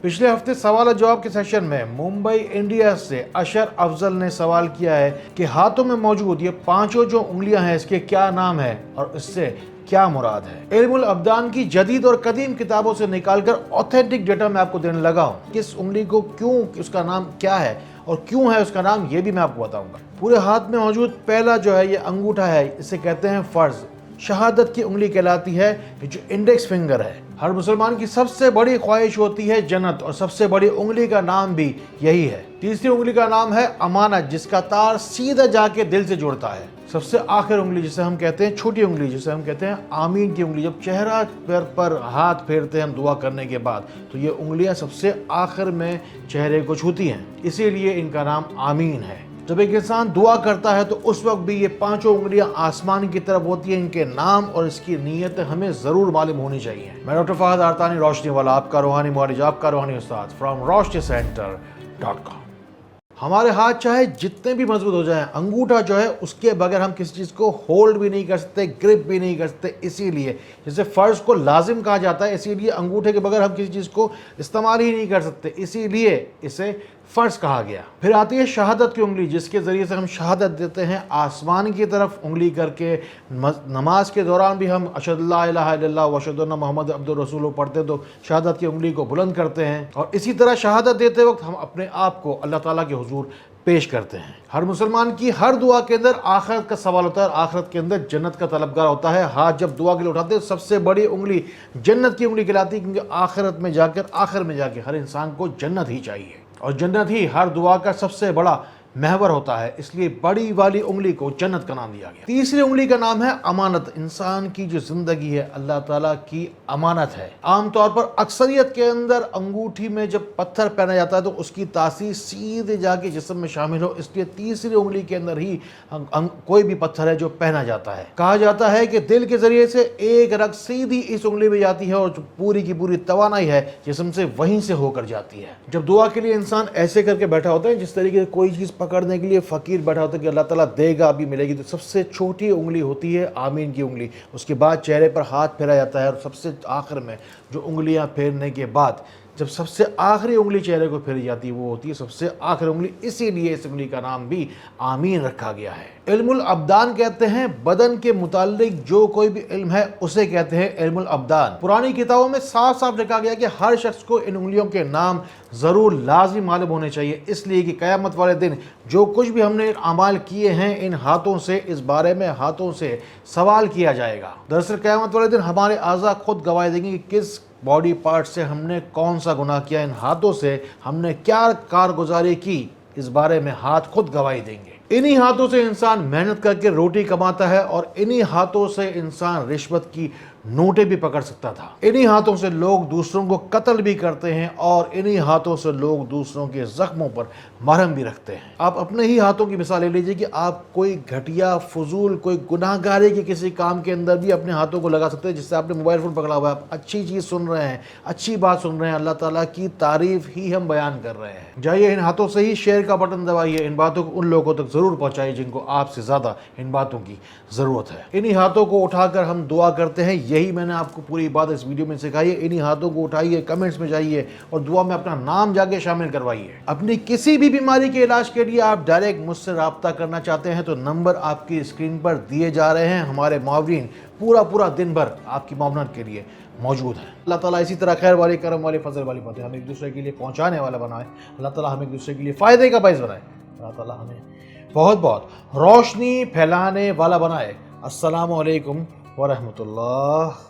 पिछले हफ्ते सवाल जवाब के सेशन में मुंबई इंडियंस से अशर अफजल ने सवाल किया है कि हाथों में मौजूद ये पांचों जो उंगलियां हैं इसके क्या नाम है और इससे क्या मुराद है। इल्मुल अब्दान की जदीद और कदीम किताबों से निकालकर ऑथेंटिक डेटा मैं आपको देने लगा हूँ। किस उंगली को क्यों, उसका नाम क्या है और क्यों है उसका नाम, ये भी मैं आपको बताऊंगा। पूरे हाथ में मौजूद पहला जो है ये अंगूठा है, इसे कहते हैं फर्ज। शहादत की उंगली कहलाती है, जो इंडेक्स फिंगर है। हर मुसलमान की सबसे बड़ी ख्वाहिश होती है जन्नत, और सबसे बड़ी उंगली का नाम भी यही है। तीसरी उंगली का नाम है अमानत, जिसका तार सीधा जाके दिल से जुड़ता है। सबसे आखिर उंगली जिसे हम कहते हैं छोटी उंगली, जिसे हम कहते हैं आमीन की उंगली, जब चेहरा पर हाथ फेरते हैं हम दुआ करने के बाद, तो ये उंगलियां सबसे आखिर में चेहरे को छूती हैं, इसीलिए इनका नाम आमीन है। जब एक इंसान दुआ करता है तो उस वक्त भी ये पांचों उंगलियां आसमान की तरफ होती हैं। इनके नाम और इसकी नीयत हमें जरूर मालूम होनी चाहिए। मैं डॉक्टर फहद आर्तानी रोशनी वाला, आपका रूहानी मुआलिज, आपका रूहानी उस्ताद फ्रॉम roshnicenter.com। हमारे हाथ चाहे जितने भी मजबूत हो जाएं, अंगूठा जो है उसके बगैर हम किसी चीज़ को होल्ड भी नहीं कर सकते, ग्रिप भी नहीं कर सकते। इसीलिए जैसे फ़र्ज को लाजिम कहा जाता है, इसीलिए अंगूठे के बगैर हम किसी चीज़ को इस्तेमाल ही नहीं कर सकते, इसीलिए इसे फ़र्ज कहा गया। फिर आती है शहादत की उंगली, जिसके ज़रिए से हम शहादत देते हैं आसमान की तरफ उंगली करके। नमाज के दौरान भी हम अशहदु अल्ला इलाहा इल्लल्लाह व अशहदु अन्ना मुहम्मद अब्दुर रसूलुहु पढ़ते तो शहादत की उंगली को बुलंद करते हैं, और इसी तरह शहादत देते वक्त हम अपने आप को अल्लाह ताला के हुजूर पेश करते हैं। हर मुसलमान की हर दुआ के अंदर आखिरत का सवाल होता है, और आखिरत के अंदर जन्नत का तलबगार होता है। हाथ जब दुआ के लिए उठाते हैं, सबसे बड़ी उंगली जन्नत की उंगली कहलाती है, क्योंकि आखिर में जाकर हर इंसान को जन्नत ही चाहिए, और जन्नत ही हर दुआ का सबसे बड़ा महवर होता है, इसलिए बड़ी वाली उंगली को जन्नत का नाम दिया गया। तीसरी उंगली का नाम है अमानत। इंसान की जो जिंदगी है अल्लाह ताला की अमानत है। आमतौर पर अक्सरियत के अंदर अंगूठी में जब पत्थर पहना जाता है तो उसकी तासीर सीधे जाके जिस्म में शामिल हो, इसलिए तीसरी उंगली के अंदर ही कोई भी पत्थर है जो पहना जाता है। कहा जाता है कि दिल के जरिए से एक रग सीधी इस उंगली में जाती है, और जो पूरी की पूरी तवानाई है जिस्म से वहीं से होकर जाती है। जब दुआ के लिए इंसान ऐसे करके बैठा होता है, जिस तरीके से कोई चीज पकड़ने के लिए फकीर बैठा होता है कि अल्लाह ताला देगा अभी मिलेगी, तो सबसे छोटी उंगली होती है आमीन की उंगली। उसके बाद चेहरे पर हाथ फेरा जाता है, और सबसे आखिर में जो उंगलियां फेरने के बाद जब सबसे आखिरी उंगली चेहरे को फेरी जाती है वो होती है सबसे आखिरी उंगली, इसीलिए इस उंगली का नाम भी आमीन रखा गया है। इल्मुल अब्दान कहते हैं बदन के मुताल्लिक जो कोई भी इल्म है उसे कहते हैं इल्मुल अब्दान। पुरानी किताबों में साफ साफ लिखा गया कि हर शख्स को इन उंगलियों के नाम जरूर लाजिम मालूम होने चाहिए, इसलिए कि क़यामत वाले दिन जो कुछ भी हमने अमाल किए हैं इन हाथों से, इस बारे में हाथों से सवाल किया जाएगा। दरअसल क़यामत वाले दिन हमारे आज़ा खुद गवाही देंगे कि किस बॉडी पार्ट से हमने कौन सा गुनाह किया, इन हाथों से हमने क्या कारगुजारी की, इस बारे में हाथ खुद गवाही देंगे। इन्हीं हाथों से इंसान मेहनत करके रोटी कमाता है, और इन्हीं हाथों से इंसान रिश्वत की नोटें भी पकड़ सकता था। इन्हीं हाथों से लोग दूसरों को कत्ल भी करते हैं, और इन्हीं हाथों से लोग दूसरों के जख्मों पर मरहम भी रखते हैं। आप अपने ही हाथों की मिसाल ले लीजिए कि आप कोई घटिया फजूल कोई गुनाहगारी के किसी काम के अंदर भी अपने हाथों को लगा सकते हैं। जिससे आपने मोबाइल फ़ोन पकड़ा हुआ है, आप अच्छी चीज़ सुन रहे हैं, अच्छी बात सुन रहे हैं, अल्लाह ताला की तारीफ ही हम बयान कर रहे हैं। जाइए इन हाथों से ही शेयर का बटन दबाइए, इन बातों को उन लोगों तक ज़रूर पहुँचाइए जिनको आपसे ज़्यादा इन बातों की ज़रूरत है। इन्हीं हाथों को उठाकर हम दुआ करते हैं, यही मैंने आपको पूरी बात इस वीडियो में सिखाई है। इन्हीं हाथों को उठाइए, कमेंट्स में जाइए और दुआ में अपना नाम जाके शामिल करवाइए। अपनी किसी भी बीमारी के इलाज के लिए आप डायरेक्ट मुझसे रब्ता करना चाहते हैं तो नंबर आपकी स्क्रीन पर दिए जा रहे हैं। हमारे मावरीन पूरा दिन भर आपकी मावनत के लिए मौजूद है। अल्लाह ताला इसी तरह खैर वाली, करम वाली, फजल वाली बातें हम एक दूसरे के लिए पहुँचाने वाला बनाए। अल्लाह ताला हमें एक दूसरे के लिए फ़ायदे का बाइस बनाए। अल्लाह ताला हमें बहुत बहुत रोशनी फैलाने वाला बनाए। अस्सलामु अलैकुम व रहमतुल्लाह।